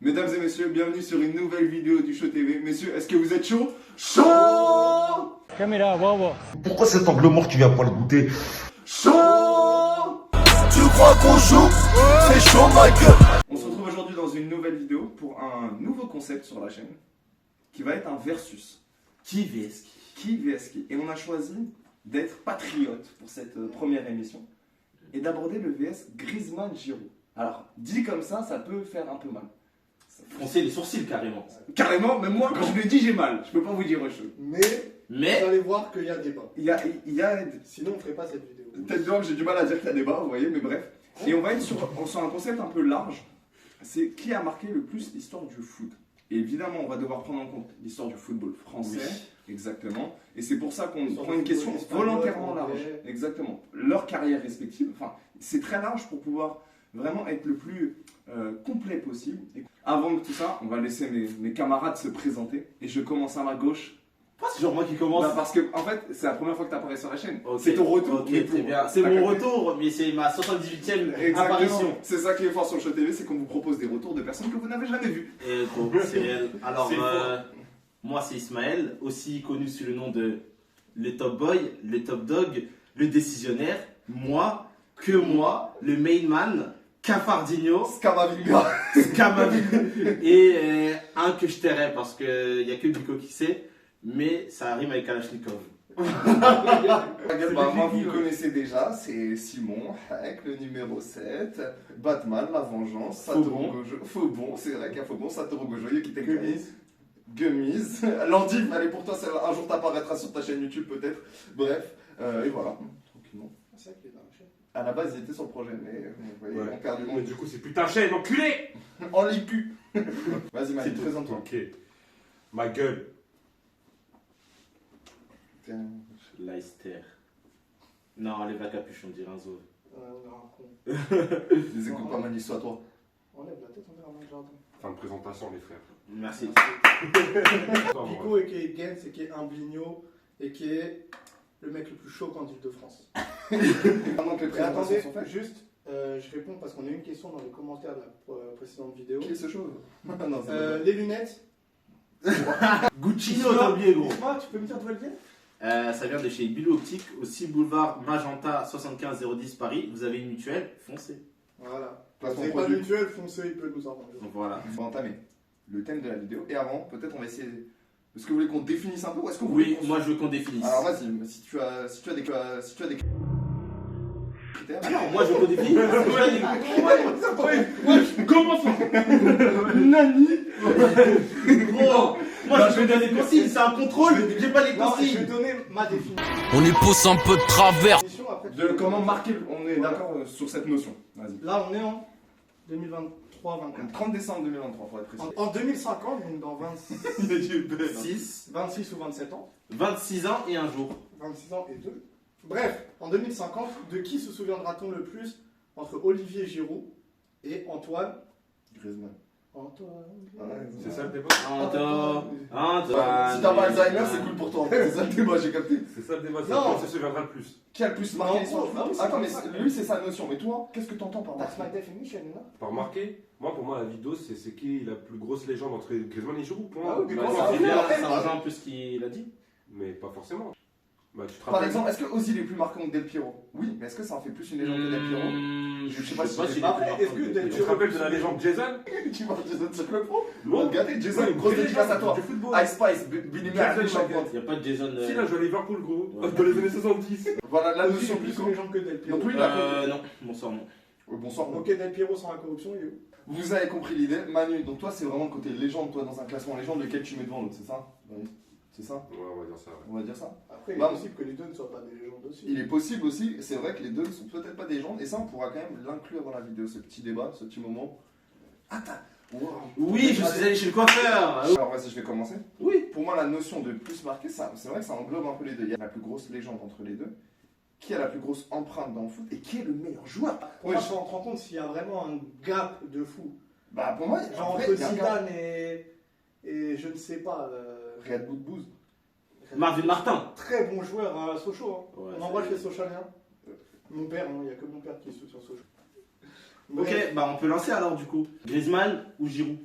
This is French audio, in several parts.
Mesdames et messieurs, bienvenue sur une nouvelle vidéo du Show TV. Messieurs, est-ce que vous êtes chaud? Chaud! Caméra, wow. Pourquoi cet angle mort tu viens pas le goûter? Chaud! Tu crois qu'on joue? C'est chaud ma gueule. On se retrouve aujourd'hui dans une nouvelle vidéo pour un nouveau concept sur la chaîne qui va être un versus. Qui vs qui? Qui vs qui? Et on a choisi d'être patriote pour cette première émission et d'aborder le VS Griezmann-Giroud. Alors, dit comme ça peut faire un peu mal. Froncer les sourcils carrément. Carrément, même moi quand je le dis j'ai mal, je peux pas vous dire autre chose. Mais vous Mais allez voir qu'il y a débat. Il y a Sinon, on ferait pas cette vidéo. peut-être bien que j'ai du mal à dire qu'il y a débat, vous voyez, mais bref. Et on va être sur un concept un peu large, c'est qui a marqué le plus l'histoire du foot. Et évidemment, on va devoir prendre en compte l'histoire du football français, exactement. Et c'est pour ça qu'on L'histoire prend du une question football espagnol, volontairement anglais. large. Exactement. Leur carrière respective, enfin, c'est très large pour pouvoir vraiment être le plus complet possible. Et avant que tout ça, on va laisser mes camarades se présenter. Et je commence à ma gauche. pourquoi c'est genre moi qui commence? Bah, parce que, en fait, c'est la première fois que tu apparais sur la chaîne. Ok. C'est ton retour. Ok, mais très pour- bien. C'est t'as mon capté. retour, mais c'est ma 78e Exactement. apparition. C'est ça qui est fort sur le Show TV, c'est qu'on vous propose des retours de personnes que vous n'avez jamais vues. Et donc, c'est réel. Alors, C'est moi c'est Ismaël, aussi connu sous le nom de le Top Boy, le Top Dog, le décisionnaire, moi, le main man, Cafardinho, Scamavinga. Scamavinga et un que je tairais parce qu'il n'y a que Nico qui sait, mais ça rime avec Kalachnikov. Bah, moi, vous me connaissez déjà, c'est Simon, avec le numéro 7, Batman, La Vengeance, Satoru Faubon. Gojo. Faubon, c'est vrai qu'il y a Faubon, Satoru Gojo, Yokita Gummies. Landiv, allez, pour toi, un jour t'apparaîtra sur ta chaîne YouTube peut-être. Bref, et voilà, tranquillement. C'est ça qui est dans la chaîne. À la base, il était sur le projet, mais vous voyez, Ouais. on perd du Mais monde. du coup, c'est putain chaîne, enculé! En l'écu. Vas-y, Mike, C'est présente-toi. Ok. Ma gueule. Leicester. Non, allez, va capuchon, dire un zoo. On verra un con. Les écoutes pas Mani, soit toi. On lève la tête, on verra dans le jardin. Fin de présentation, les frères. Merci. Toi, moi. Pico et qui est Gens et qui est Imbligno et qui est le mec le plus chaud en Ile-de-France. Pendant que les Et présentations attendez, sont faites. juste, je réponds parce qu'on a eu une question dans les commentaires de la précédente vidéo. Qui est ce chauve? Non, c'est pas Les lunettes. Guccino, t'as oublié, gros. Dis-moi, tu peux me dire d'où elles viennent? Ça vient de chez Bilou Optique, au 6 boulevard Magenta 75 010 Paris. Vous avez une mutuelle, foncez. Voilà. Place Vous ton n'avez pas de produit. mutuelle, foncez, il peut nous en vendre. Donc voilà. On va entamer le thème de la vidéo. Et avant, peut-être on va essayer. Est-ce que vous voulez qu'on définisse un peu ou est-ce que vous Oui, voulez qu'on- moi je veux qu'on définisse. Alors vas-y, si tu as des critères. Ah non, moi je veux qu'on définisse. Comment ça? Gros, moi je veux donner des consignes, c'est un contrôle, j'ai pas les Non, je vais consignes. donner ma définition. On y pousse un peu de travers. Après, De comment marquer, on est d'accord sur cette notion. Vas-y. là, on est en 2023-24. 30 décembre 2023, pour être précis. En 2050, donc dans 6, 26 ou 27 ans, 26 ans et un jour. 26 ans et 2. Bref, en 2050, de qui se souviendra-t-on le plus entre Olivier Giroud et Antoine Griezmann. C'est ça le débat? Antoine. Si t'as pas Alzheimer, c'est cool pour toi. En fait, c'est ça le débat, j'ai capté. C'est ça le débat, c'est Non. qui se souviendra le plus? Qui a le plus marqué Non, l'histoire du non, foot? c'est Attends, comme mais ça. lui, c'est sa notion. Mais toi, qu'est-ce que t'entends par That's my marqué? definition, non? Par marqué, moi pour moi la vidéo c'est qui la plus grosse légende entre Griezmann et Giroud pour moi. Ah oui, mais Bah, comment ça ça fait fait bien, après, ça bah, rejoint un peu ce qu'il a dit. Mais pas forcément. Bah tu te Par rappelles. exemple, est-ce que Ozil est plus marquant que Del Piero? Oui, mais est-ce que ça en fait plus une légende que Del Piero? Je sais pas si s'il Après, est plus est-ce que marquant Del Tu te rappelles de la légende Jason? Tu vois Jason sur le pro? Non. Regardez, Jason, Ouais, une grosse une dédicace à légende toi. du football. Ice Spice, Billy Jason, Murphy, champion. Il n'y a pas de Jason. Si là je joue à Liverpool gros, Ouais. dans les années 70. Voilà la Ozil notion est plus plus. une légende que Del Piero. Donc lui, il a Non, bonsoir, non. Bonsoir. Ok, Del Piero sans la corruption, il est où? Vous avez compris l'idée. Manu, donc toi, c'est vraiment le côté légende, toi, dans un classement légende, lequel tu mets devant l'autre, c'est ça? Oui. C'est ça? Ouais, on va dire ça. Ouais. On va dire ça. Après, il est Bah, possible que les deux ne soient pas des légendes aussi. Il est possible aussi, c'est vrai que les deux ne sont peut-être pas des légendes, et ça, on pourra quand même l'inclure dans la vidéo, ce petit débat, ce petit moment. Attends! Wow. Oui, je suis allé chez le coiffeur. Alors, vas-y, je vais commencer. Oui. Pour moi, la notion de plus marqué, ça, c'est vrai que ça englobe un peu les deux. Il y a la plus grosse légende entre les deux, qui a la plus grosse empreinte dans le foot, et qui est le meilleur joueur. Pour moi, je me rends compte s'il y a vraiment un gap de fou. Bah, pour moi, Genre en vrai, entre il y a un gars. Zidane et je ne sais pas. Riyad Boudbouz. Marvin Martin. Très bon joueur à Sochaux. Hein. Ouais, On embrasse c'est- les Sochaliens. Mon père, non, il n'y a que mon père qui soutient Sochaux. Ok, Bref. bah on peut lancer alors du coup. Griezmann ou Giroud?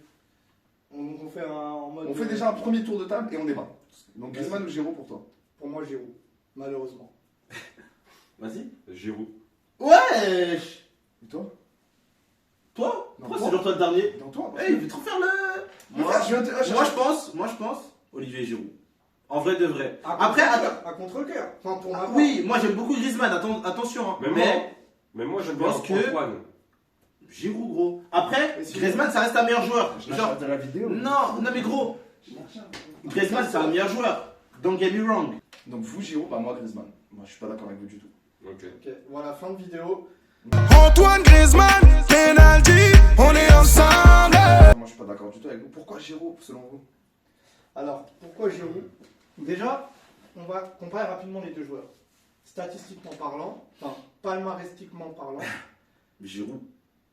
On fait en mode. On fait déjà un premier tour de table et on débat. Donc Griezmann ou Giroud pour toi? Pour moi, Giroud. Malheureusement. Vas-y. Giroud. Wesh. Et toi? Toi? Non, Pourquoi toi. c'est genre toi le dernier? Dans toi? Eh, il veut trop faire le. Moi je pense Olivier Giroud. En vrai de vrai. Après, attends. À contre-cœur. Enfin, pour ma part. Oui, moi j'aime beaucoup Griezmann, attention. Hein. Mais Mais moi, j'aime je bien pense que- Antoine. Giroud, gros. Après, Mais si- Griezmann, ça reste un meilleur joueur. Je Genre, de la vidéo. non, mais gros. Griezmann, c'est un meilleur joueur. Don't get me wrong. Donc vous Giroud, bah moi Griezmann. Moi je suis pas d'accord avec vous du tout. Ok. Ok, voilà, fin de vidéo. Antoine Griezmann, penalty, on est ensemble. Moi je suis pas d'accord du tout avec vous. Pourquoi Giroud selon vous? Alors, pourquoi Giroud? Déjà, on va comparer rapidement les deux joueurs. Statistiquement parlant, enfin, palmarèstiquement parlant, Giroud.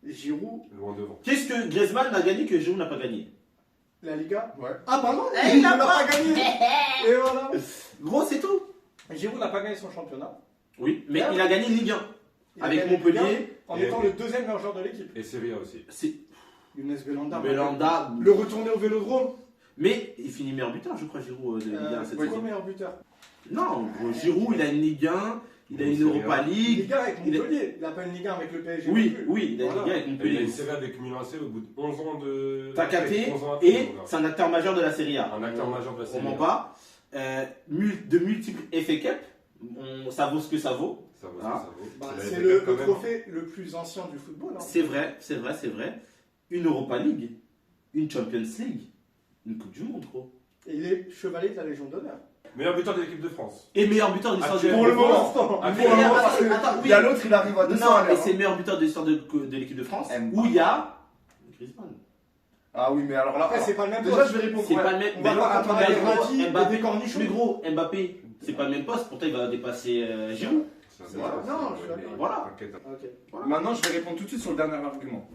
Giroud, Loin devant. Qu'est-ce que Griezmann a gagné que Giroud n'a pas gagné? la Liga. Ouais. Ah, pardon, Eh, il il l'a n'a pas. pas gagné. Et voilà. Gros, c'est tout. Giroud n'a pas gagné son championnat. Oui, mais il a gagné Ligue 1. Il a Avec gagné Montpellier. Ligue 1 en Et- étant le deuxième meilleur joueur de l'équipe. Et Serie A aussi. C'est Younes Belhanda. Belhanda. Le retourner au Vélodrome. Mais il finit meilleur buteur, je crois, Giroud, de Ligue 1 cette Pourquoi saison. meilleur buteur? Non, gros, Giroud, il a une Ligue 1, il a une Serie A. Europa League. Ligue 1 avec Il est- Montpellier. Il n'a pas une Ligue 1 avec le PSG. Oui, non plus. oui, il a une Voilà. Ligue 1 avec Et il a Montpellier. une série avec Milan AC au bout de 11 ans de. T'as capté, 11 ans à et faire, mon gars. c'est un acteur majeur de la Serie A. Un acteur majeur de la On série. ment pas. De multiples FA Cup, ça vaut ce que ça vaut. Ça vaut, Ah. ça vaut. Bah, la c'est FA le Cup quand même. trophée le plus ancien du football. Hein. C'est vrai. Une Europa League, une Champions League, une Coupe du Monde, gros. Et il est chevalier de la Légion d'honneur. Meilleur buteur de l'équipe de France. Et meilleur buteur de l'histoire de Pour le moment. l'instant. Ah, Mais Pour le moment, attends, parce que attends, il y a oui. l'autre, il arrive à 200 Non, à mais l'heure, c'est hein. meilleur buteur de l'histoire de l'équipe de France, Mbappé. où il y a Griezmann. Ah oui, mais alors là. Après, c'est pas le même Déjà, poste. je vais répondre. C'est ouais. pas le même. On va Mais pas attends, comparer mais Verratti et Mbappé, des cornichons. mais gros, Mbappé, c'est pas le même poste, pourtant il va dépasser Giroud. C'est vrai. Non, je suis d'accord. Voilà. T'inquiète. Ok. Maintenant, je vais répondre tout de suite sur le dernier argument.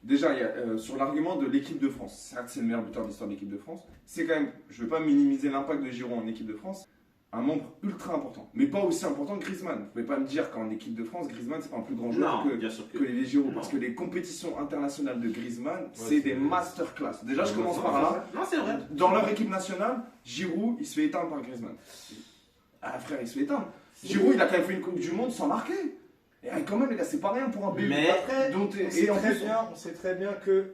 Déjà, il y a, sur l'argument de l'équipe de France. Certes, c'est le meilleur buteur de l'histoire de l'équipe de France. C'est quand même, je ne veux pas minimiser l'impact de Giroud en équipe de France, un membre ultra important. Mais pas aussi important que Griezmann. Vous ne pouvez pas me dire qu'en équipe de France, Griezmann, c'est pas un plus grand joueur Non, que bien sûr que. les Giroud. Non. Parce que les compétitions internationales de Griezmann, c'est c'est- des masterclass. Déjà, je Ouais, commence c'est par vrai, là. Non, c'est vrai. Dans leur équipe nationale, Giroud, il se fait éteindre par Griezmann. Ah frère, il se fait éteindre. Giroud, il a quand même fait une Coupe du Monde sans marquer. Et quand même, les gars, c'est pas rien pour un bébé. Mais- Après, dont on et sait en très plus, bien, on sait très bien que.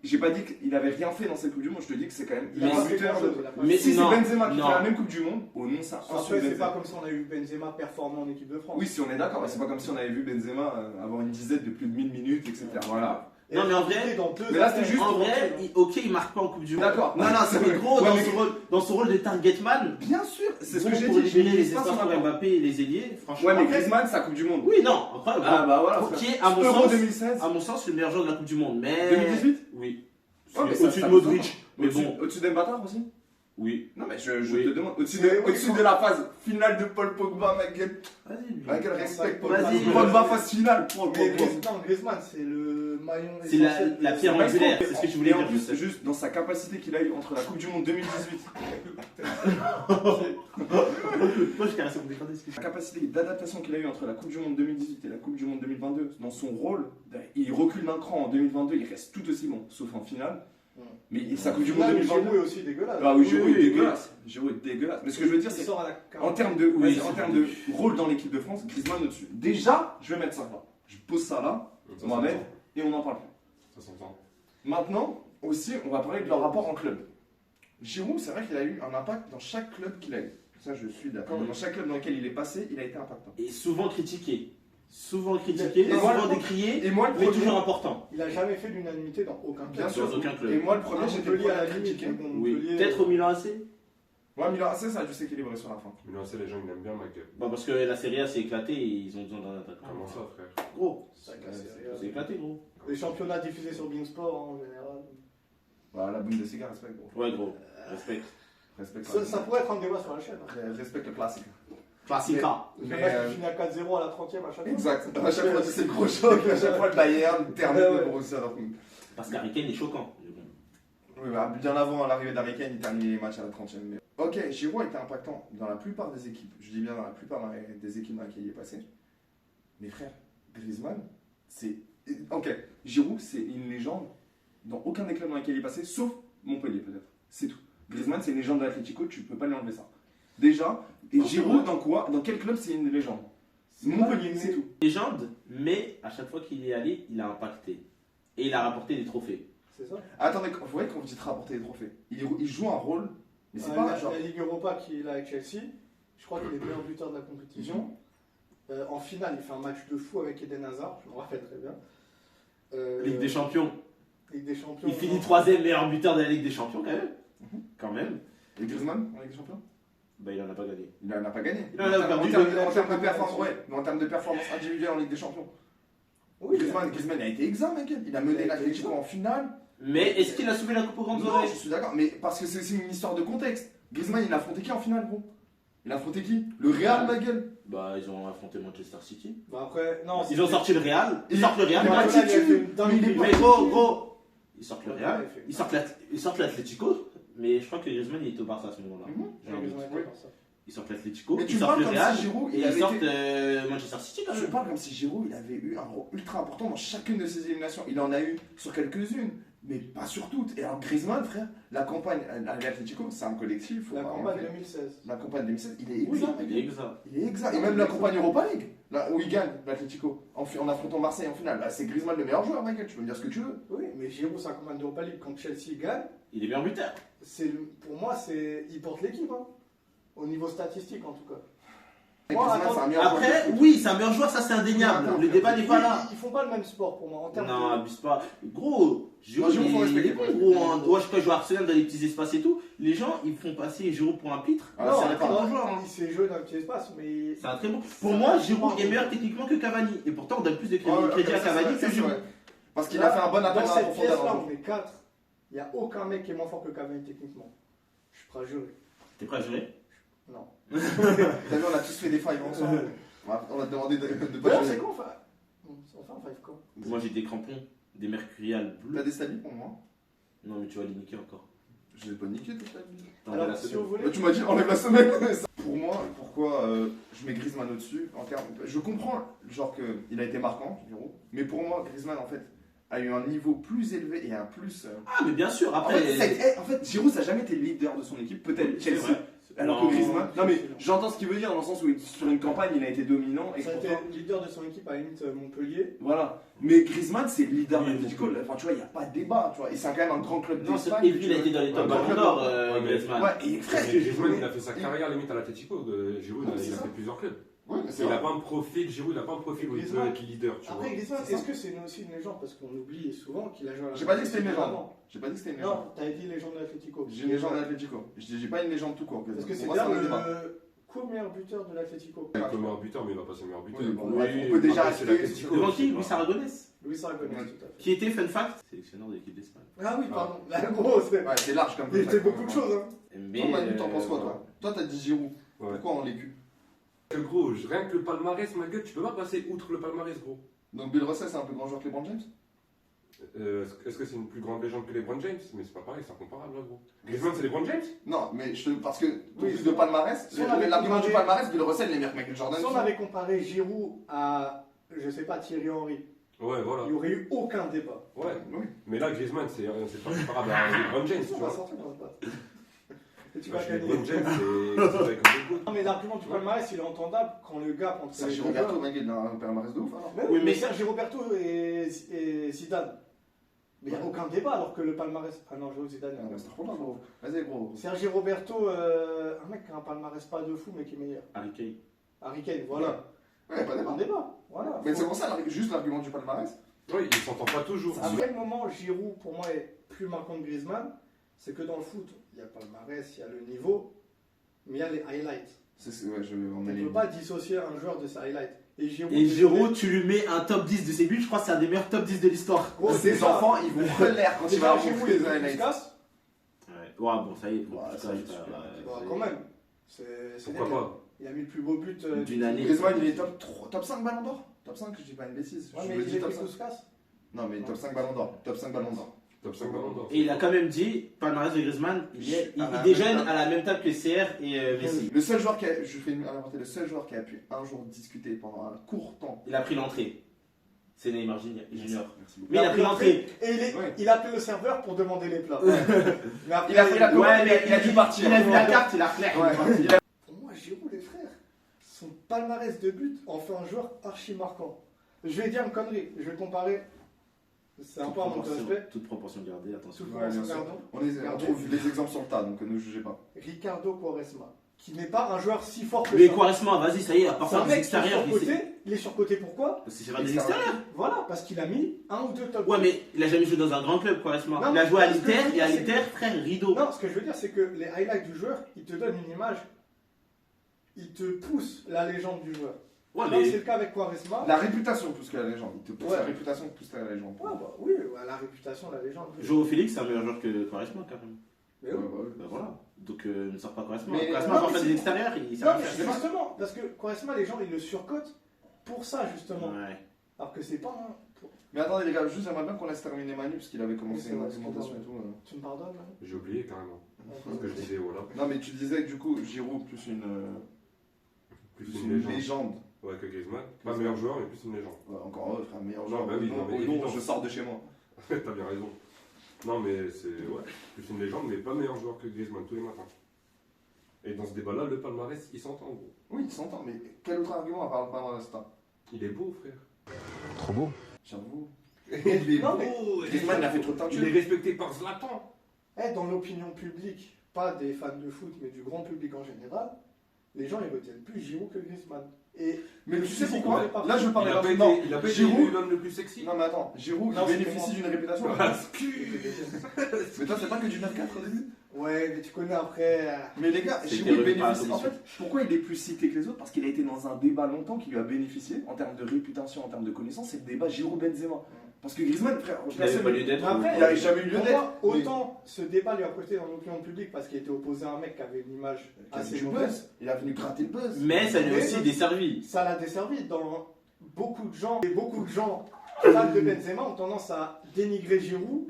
j'ai pas dit qu'il avait rien fait dans cette Coupe du Monde, je te dis que c'est quand même. Il a un pas fait buteur de- grand-chose, il a pas Mais fait- Si c'est non, Benzema qui non. fait la même Coupe du Monde, au nom ça Après, insulte c'est Benzema. pas comme si on a eu Benzema performant en équipe de France. Oui, si on est d'accord, mais c'est pas comme si on avait vu Benzema avoir une dizaine de plus de 1000 minutes, etc. Voilà. Et Non, mais en vrai- impliqué dans deux Mais là, affaires. c'était juste En pour vrai, ok, il marque pas en Coupe du Monde. D'accord. Non, non, c'est mais gros, Ouais, dans, mais- dans son rôle de targetman, Bien sûr, c'est ce bon, que j'ai pour dit. libérer je les dis pas espaces son pour rapport. Mbappé et les ailiers, franchement. Ouais, mais après- Griezmann, sa Coupe du Monde. Oui, non, après, Ah bah voilà. ok, frère. à mon Euro sens, 2016. à mon sens, le meilleur joueur de la Coupe du Monde. Mais. 2018. Oui. Ouais, mais Au-dessus ça de me Modric. semble. Mais Au-dessus bon, au-dessus d'Mbappé aussi. oui. Non, mais je Oui. te demande. Au-dessus Mais de, oui, au-dessus quand- de la phase finale de Paul Pogba, ma gueule. Vas-y, lui. Avec quel respect, Vas-y. Pogba phase finale. Paul Mais Pogba. Griezmann, c'est le maillon C'est la essentiel. pierre Parce angulaire, qu'en- c'est ce que tu voulais et en dire, je plus, sais. juste dans sa capacité qu'il a eu entre la Coupe du Monde 2018, Moi, je caresse mon décor, excuse. la capacité d'adaptation qu'il a eu entre la Coupe du Monde 2018 et la Coupe du Monde 2022, dans son rôle, il recule d'un cran en 2022, il reste tout aussi bon, sauf en finale. Mais sa Coupe du Monde Finale, Giroud 2022. est aussi dégueulasse. Ah oui, Giroud Oui, est oui, dégueulasse. Giroud est dégueulasse. Mais ce que je veux dire, Il c'est sort à la en 40. termes de, Oui, vas-y, en c'est termes vrai. de rôle dans l'équipe de France, Griezmann au-dessus. Déjà, je vais mettre ça là. Je pose ça là, Ça Mohamed, s'entend. et on en parle plus. Ça s'entend. Maintenant, aussi, on va parler de leur rapport en club. Giroud, c'est vrai qu'il a eu un impact dans chaque club qu'il a eu. Ça, je suis d'accord. Mhm. Dans chaque club dans lequel il est passé, il a été impactant. Et souvent critiqué. Souvent critiqué, Et moi, souvent le- décrié, Et moi, le mais premier, toujours important. Il a jamais fait l'unanimité dans aucun bien club. sûr, Dans aucun club. Et moi, le premier, j'étais le Montpellier premier à à la limite. critiquer. mais bon, Oui. Montpellier, Peut-être au Milan AC. Ouais, Milan AC, ça a dû s'équilibrer sur la fin. Milan AC, les gens ils aiment bien ma gueule. Bah parce que la Serie A s'est éclatée et ils ont besoin d'un attaquant. Comment ça, frère? Gros, Ça casse les c'est regards. éclaté, gros. Les championnats diffusés sur Beansport en général. Voilà, la Bundesliga, respecte, gros. Ouais, gros, respect. Respecte Ça pourrait être un débat sur la chaîne. Hein. Respecte le classique. Classica. Le Mais, match qui finit à 4-0 à la 30e à chaque fois. Exact. À chaque fois, c'est le gros choc. À chaque fois, le Bayern termine Ouais, ouais. le Borussia Dortmund. Parce qu'Harry Kane est choquant. mais bon. Oui, bah, bien avant l'arrivée d'Harry Kane, il terminait les matchs à la 30e. Mais... Ok, Giroud a été impactant dans la plupart des équipes. Je dis bien dans la plupart des équipes dans lesquelles il est passé. Mais frère, Griezmann, c'est. Ok, Giroud, c'est une légende dans aucun des clubs dans lesquels il est passé, sauf Montpellier peut-être. C'est tout. Griezmann, c'est une légende de l'Atlético, tu peux pas lui enlever ça. Déjà, et Giroud, dans quoi? Dans quel club c'est une légende? Montpellier, c'est tout. Légende, mais à chaque fois qu'il y est allé, il a impacté. Et il a rapporté des trophées. C'est ça. Attendez, vous voyez quand vous dites rapporter des trophées, il joue un rôle, mais c'est pas genre. La Ligue Europa qu'il a avec Chelsea, je crois qu'il est le meilleur buteur de la compétition. En finale, il fait un match de fou avec Eden Hazard, je me rappelle très bien. Ligue des Champions. Ligue des Champions. Il finit 3ème meilleur buteur de la Ligue des Champions, quand même. Quand même. Et Griezmann en Ligue des Champions? Bah, il en a pas gagné. Il en a pas gagné. Il en a perdu. En termes de performance, ouais, mais en termes de performance individuelle en Ligue des Champions. Oui, Griezmann a été exempt, mec. Il a mené l'Atlético en finale. Mais est-ce qu'il a soulevé la coupe aux grandes Non, oreilles? je suis d'accord, mais parce que c'est une histoire de contexte. Griezmann, il a affronté qui en finale, gros? Il a affronté qui? Le Real, ma gueule. Bah, ils ont affronté Manchester City. Bah après, non. Ils ont sorti le Real. Ils sortent le Real. Il a Guardiola, attitude. il a fait une dinguerie. Mais gros. Ils sortent le Real. Ouais, Ils sortent l'Atlético. Mais je crois que Griezmann, il était au Barça à ce moment-là. J'ai un doute. Griezmann était comme ça. Ils sortent l'Atlético. Mais Ils tu sortent parles le comme Real. si Giroud, Et il ils avait sortent été... Manchester City quand Je même. parle comme si Giroud, il avait eu un rôle ultra important dans chacune de ses éliminations. Il en a eu sur quelques-unes, mais pas sur toutes. Et alors Griezmann, frère, la campagne à l'Atlético, c'est un collectif. La campagne 2016. La campagne 2016, il est Oui, exempt. il est exact. Il est exact. Et même la campagne Europa League, là, où il gagne l'Atlético, en affrontant Marseille en finale. Bah, c'est Griezmann le meilleur joueur, mec. Tu peux me dire ce que tu veux. Oui, mais Giroud, sa campagne d'Europa League, quand Chelsea gagne, Il est meilleur buteur. pour moi, il porte l'équipe. Hein. Au niveau statistique, en tout cas. Et Moi, Griezmann, c'est un meilleur joueur Après, de foot. oui, c'est un meilleur joueur, ça c'est indéniable. Non, Le débat n'est pas là. Ils font pas le même sport pour moi. En termes Non, de... abuse pas. Gros, Giroud, Giroud, faut il est respecter, bon, faut gros. respecter. Hein. Ouais, je joue à Arsenal dans les petits espaces et tout. Les gens, ils font passer Giroud pour un pitre. Ah, non, c'est un très bon joueur. Hein. il s'est joué dans le petit espace, mais. C'est un très bon. Pour moi, Giroud est meilleur techniquement que Cavani. Et pourtant, on donne plus de crédit à Cavani que Giroud. Parce qu'il a fait un bon appel Dans à la cette pièce-là, profondeur. on est 4. Il n'y a aucun mec qui est moins fort que Cavani techniquement. Je suis prêt à jurer. T'es prêt à jurer? Non. T'as vu, on a tous fait des fives ensemble. On a demandé de pas D'ailleurs, jouer. c'est quoi enfin on fait un 5 quand Moi, j'ai des crampons, des mercuriales T'as bleus. des stabis pour moi? Non, mais tu vas les niquer encore. Je l'ai pas niqué tout ça. T'enlèves la Alors, si semaine. vous voulez. Bah, tu m'as dit enlève la semaine. Pour moi, pourquoi je mets Griezmann au-dessus en termes... Je comprends genre qu'il a été marquant, Giroud, mais pour moi Griezmann en fait a eu un niveau plus élevé et un plus. Ah, mais bien sûr, En après. fait, Giroud ça n'a jamais été le leader de son équipe, peut-être C'est Chelsea. vrai. Alors Non. que Griezmann. Non mais j'entends ce qu'il veut dire dans le sens où sur une campagne il a été dominant et Ça a été pourtant- leader de son équipe à la limite Montpellier. Voilà. Mais Griezmann c'est le leader de Oui, l'Atlético. Enfin tu vois, il n'y a pas de débat. Tu vois. Et c'est quand même un grand club Non, c'est d'Espagne. il a été dans les top Un grand ballons club d'or, Ouais, mais- Griezmann. Ouais, et frère, Parce que Griezmann, il a fait sa carrière limite à l'Atlético. Giroud, Ouais, il c'est a ça. fait plusieurs clubs. Ouais, mais c'est Il vrai. n'a pas un profil, Giroud, il n'a pas un profil où il peut Griezmann. être leader, tu vois. Après, Griezmann, c'est ça. est-ce que c'est aussi une légende? Parce qu'on oublie souvent qu'il a joué à la. J'ai pas dit que c'était une légende. Avant. J'ai pas dit que c'était une légende. Non, t'avais dit légende de l'Atlético. J'ai une légende de l'Atlético. J'ai pas une légende tout court. Parce que Pour c'est moi, bien un débat. le co-meilleur buteur de l'Atlético. Il est le meilleur buteur, mais il va passer meilleur buteur. Oui, bon, Oui, bref, on peut déjà après, c'est rester l'Atlético, Devant je qui sais Luis pas. Aragonès. Louis Aragonés, Ouais. tout à fait. Qui était, fun fact, sélectionneur de l'équipe d'Espagne. Ah oui, pardon. Là, gros, c'est. Ouais, c'est large comme Il était beaucoup de choses, hein. Mais. Toi, Manu, t'en penses quoi, toi? Toi, t'as dit Giroud. Ouais. Pourquoi en l'écu? Que gros, rien que le palmarès, ma gueule, tu peux pas passer outre le palmarès, gros. Donc Bill Russell, c'est un plus grand joueur que LeBron James? Est-ce que c'est une plus grande légende que LeBron James? Mais c'est pas pareil, c'est incomparable, là, gros. Griezmann, c'est LeBron James? Non, mais parce que Oui, plus de palmarès, si on avait l'argument du comparé- palmarès, Bill Russell, il est meilleur que Michael Jordan. Si on avait comparé Giroud à, je sais pas, Thierry Henry, Ouais, voilà. il n'y aurait eu aucun débat. Ouais. Oui. Mais là, Griezmann, c'est pas comparable à LeBron James, tu On va vois. sortir dans le pas. Et tu Bah, vas chez gagner. LeBron James, c'est vrai comme des Non, mais l'argument du palmarès, il est entendable quand le gars contre Sergio Roberto, mec, il a un palmarès de ouf, alors. Mais Oui, oui, mais- mais Sergi Roberto et Zidane. Mais il n'y a aucun débat alors que le palmarès. Ah non, je veux Zidane. Ah, mais c'est trop bien, gros. Vas-y, gros. Sergi Roberto, un mec qui a un palmarès pas de fou mais qui est meilleur. Harry Kane. Harry Kane, voilà. Ouais, pas Un débat. débat. Voilà. Mais c'est pour ça, juste l'argument du palmarès. Ouais, il s'entend pas toujours. À quel moment Giroud, pour moi, est plus marquant que Griezmann? C'est que dans le foot, il y a palmarès, il y a le niveau, mais il y a les highlights. Ouais, on On est ne les. peut pas dissocier un joueur de ses highlights. Et Giroud, Et Giroud, tu lui mets un top 10 de ses buts, je crois que c'est un des meilleurs top 10 de l'histoire. gros, Ces déjà- enfants, ils vont relaire quand il va déjà, Giroud, avoir il les est highlights. efficace. Ouais, bon, ça y est. Ouais, ça, ça, je je sais suis pas, bien. ouais. Bah, quand même. C'est Pourquoi net. pas? Il a mis le plus beau but D'une année. Griezmann, il est top 5 ballon d'or? Top 5, je dis pas une bêtise. Ouais, Je mais me il dis est top plus 5. Puskas. Non, mais top 5 ballon d'or. Top 5 ballon d'or. Top 5 ballons d'or. Et il a quand même dit, palmarès de Griezmann, il déjeune à la même table que CR et Messi. Le seul joueur qui a, je fais une inventer, le seul joueur qui a pu un jour discuter pendant un court temps. Il a pris l'entrée. C'est Neymar Junior. Merci beaucoup. Mais il a pris l'entrée. Et Ouais. il a appelé le serveur pour demander les plats. Mais après, Il a fait la commande, Ouais, mais il a dû partir. Il a vu la carte, il a clair. Ouais. Pour moi, Giroud, les frères, son palmarès de but en fait un joueur archi marquant. Je vais dire une connerie, je vais comparer. C'est un peu un manque de respect. Toute proportion gardée, attention. Toute Ouais, bien proportion sûr. gardée. On trouve les exemples sur le tas, donc ne nous jugez pas. Ricardo Quaresma, qui n'est pas un joueur si fort que Mais ça. Quaresma, vas-y, ça y est, à part C'est un faire des mec qui est extérieurs. surcoté. Il est surcoté pourquoi? C'est faire des extérieurs. Voilà, parce qu'il a mis un ou deux top. Ouais, mais il a jamais joué dans un grand club, Quaresma. Non, Il a joué à ce que je veux l'Inter, et à dire, c'est l'Inter, frère, rideau. Non, ce que je veux dire, c'est que les highlights du joueur, ils te donnent une image. Ils te poussent la légende du joueur. Ouais, Donc, c'est mais le cas avec Quaresma. La réputation plus que la légende. Il te pousse Ouais. la réputation plus que la légende. Ouais, bah oui, ouais, la réputation, la légende. Joao Félix, c'est un meilleur joueur que Quaresma, quand même. Mais Ouais, oui. bah, ouais. Bah voilà. Donc ne sort pas Quaresma. Mais- Quaresma, non, pour mais faire c'est- des extérieurs, il sert Non, à mais faire. justement, parce que Quaresma, les gens, ils le surcotent pour ça, justement. Ouais. Alors que c'est pas un. Mais attendez les gars, juste j'aimerais bien qu'on laisse terminer Manu parce qu'il avait commencé Oui, c'est une vrai, argumentation c'est et tout. Tu me pardonnes, là J'ai oublié carrément. Ce que je disais, voilà. Non mais tu disais que du coup Giroud plus une Plus plus une une légende. légende. Ouais, que Griezmann. Pas meilleur joueur, mais plus une légende. Ouais, encore heureux, frère, meilleur Non, joueur. bah oui, non, mais Au nom, évident. je sors de chez moi. T'as bien raison. Non, mais c'est ouais, plus une légende, mais pas meilleur joueur que Griezmann tous les matins. Et dans ce débat-là, le palmarès, il s'entend, gros. Oui, il s'entend, mais quel autre argument à part le palmarès? Il est beau, frère. Trop beau. J'avoue. Il est Non, beau. mais- Griezmann il a fait trop de Il est teinture. respecté par Zlatan. Dans l'opinion publique, pas des fans de foot, mais du grand public en général, les gens ils retiennent plus Giroud que Griezmann. Et Mais tu sais C'est pourquoi? quoi? Là je Il parlais a pas d'un été, il a pas été Giroud. élu l'homme le plus sexy. Non mais attends, Giroud Non, il c'est bénéficie moi. d'une réputation. Mais toi c'est pas que du 24 au début. ouais, mais tu connais après. Mais les gars, C'était Giroud il repas à bénéficie. En solution. fait, pourquoi il est plus cité que les autres? Parce qu'il a été dans un débat longtemps qui lui a bénéficié en termes de réputation, en termes de connaissances. C'est le débat Giroud-Benzema. Parce que Griezmann, frère, Il n'avait pas lieu d'être. Après, il n'avait jamais eu lieu Pour d'être. moi, autant ce débat lui a coûté dans l'opinion publique parce qu'il était opposé à un mec qui avait une image assez du mauvaise. buzz. Il a venu gratter le buzz. Mais ça lui a Mais- aussi desservi. Ça l'a desservi dans beaucoup de gens. Et beaucoup de gens fans de Benzema ont tendance à dénigrer Giroud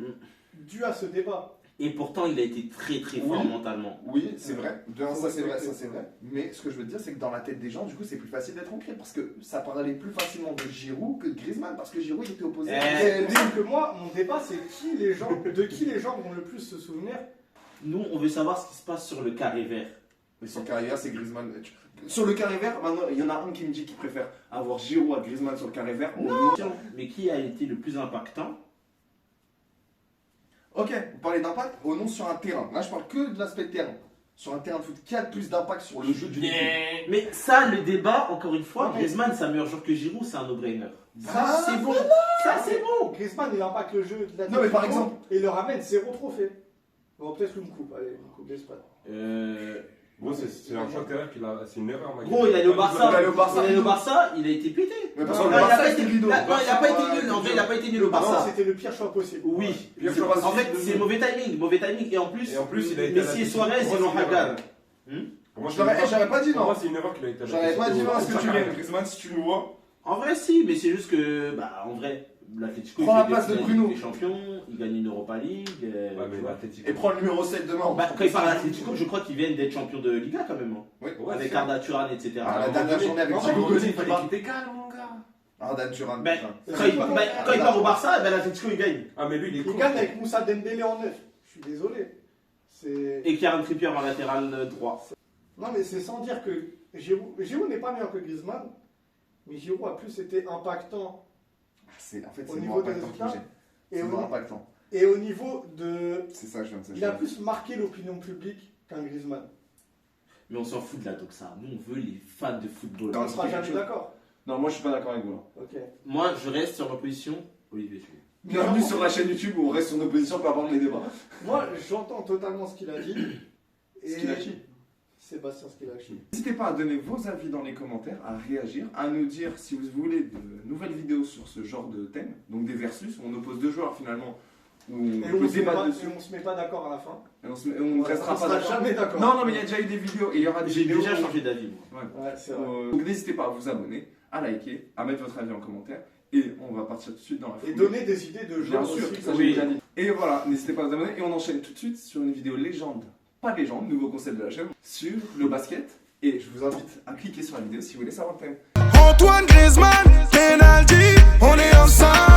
dû à ce débat. Et pourtant, il a été très très fort Oui. mentalement. Oui, c'est vrai. De un, Faut ça c'est vrai, respecter. ça c'est vrai. Mais ce que je veux te dire, c'est que dans la tête des gens, du coup, c'est plus facile d'être ancré. Parce que ça parlait plus facilement de Giroud que de Griezmann. Parce que Giroud, il était opposé à C'est pour ça que moi, mon débat, c'est de qui les gens vont le plus se souvenir. Nous, on veut savoir ce qui se passe sur le carré vert. Mais sur le carré vert, c'est Griezmann. Sur le carré vert, maintenant, il y en a un qui me dit qu'il préfère avoir Giroud à Griezmann sur le carré vert. Mais qui a été le plus impactant? Ok, vous parlez d'impact au nom sur un terrain. Là, je parle que de l'aspect terrain. Sur un terrain de foot, qui a le plus d'impact sur le jeu d'une équipe? Mais ça, le débat, encore une fois, Non, mais- Griezmann, c'est un meilleur joueur que Giroud, c'est un no-brainer. Ça, Ah, c'est bon. Ça, c'est bon. Griezmann, il impacte le jeu de la Non, mais par exemple- Et il le ramène 0 trophée. Bon, peut-être une coupe, allez, une coupe d'Espagne. Gros, c'est un choix de carrière qu'il a. C'est une erreur, mec. Gros, il allait au Barça. Il allait au Barça, Il allait au rideau. Barça, il a été pété. Mais parce Non, que le Non, il a Barça, pas c'était été rideau. non, il a pas Barça, été nul. En vrai, il a pas été nul au Non, Barça. c'était le pire choix possible. Oui. Pire choix En fait, possible. c'est mauvais timing. Mauvais timing. Et en plus, Et en plus, il a été à Messi et la- Suarez, Pour moi, ils l'ont c'est une erreur. hagan. Pour moi, J'aurais pas dit Pour non. moi, c'est une erreur qu'il a été à la J'aurais pas dit non à ce que tu Sa viens, carrière. Griezmann, si tu nous vois. En vrai, si, mais c'est juste que, bah, en vrai, l'Atlético, Prends la fait place de des Bruno. Ligue des champions, il gagne une Europa League. Ouais, tu mais vois. l'Atlético. Et prends le numéro 7 demain. Bah, quand il parle d'Atlético, je crois qu'ils viennent d'être champions de Liga quand même. Hein. Oui, Ouais, Avec c'est- Arda Turan, etc. Ah, la dernière journée avec Non, À un Thibaut moment donné, Gauthier il qui fallait bat. qu'il t'écale, mon gars. Arda Turan. Ben, putain. Quand il part au Barça, ben, l'Atlético il gagne. Ah, mais lui, il est Il con. gagne avec Moussa Dembélé en 9. Je suis désolé. C'est... Et Kieran Trippier en latéral droit. Non, mais c'est sans dire que Giroud n'est pas meilleur que Griezmann, mais Giroud a plus été impactant. En fait, Au c'est niveau moins des impactant que résultats, j'ai. Et C'est au, moins impactant. et au niveau de... C'est ça que je viens de Il a dire. plus marqué l'opinion publique qu'un Griezmann. Mais on s'en fout de la doxa. Nous, on veut les fans de football. On ne sera jamais d'accord. Non, moi je suis pas d'accord avec vous. Ok. Moi, je reste sur ma position. Olivier Jules. Bienvenue sur la chaîne YouTube où on reste sur nos positions pour avoir les débats. Moi, j'entends totalement ce qu'il a dit. Ce qu'il a dit. Sébastien Skilacci. N'hésitez pas à donner vos avis dans les commentaires, à réagir, à nous dire si vous voulez de nouvelles vidéos sur ce genre de thème, donc des versus, où on oppose deux joueurs finalement, où on Et peut on se met débattre pas- dessus, et on se met pas d'accord à la fin. et on ne restera On pas sera d'accord. jamais d'accord. Non, mais il y a déjà eu des vidéos, et il y aura des J'ai vidéos. déjà où- changé d'avis, moi. Ouais, c'est vrai. Donc n'hésitez pas à vous abonner, à liker, à mettre votre avis en commentaire, et on va partir tout de suite dans la Et foulée. donner des idées de Bien joueurs sûr, aussi. ça oui. j'ai déjà dit. Et voilà, n'hésitez pas à vous abonner, et on enchaîne tout de suite sur une vidéo légende, pas légende, nouveau concept de la chaîne, sur le basket. Et je vous invite à cliquer sur la vidéo si vous voulez savoir le thème. Antoine Griezmann, penalty, on est en ensemble.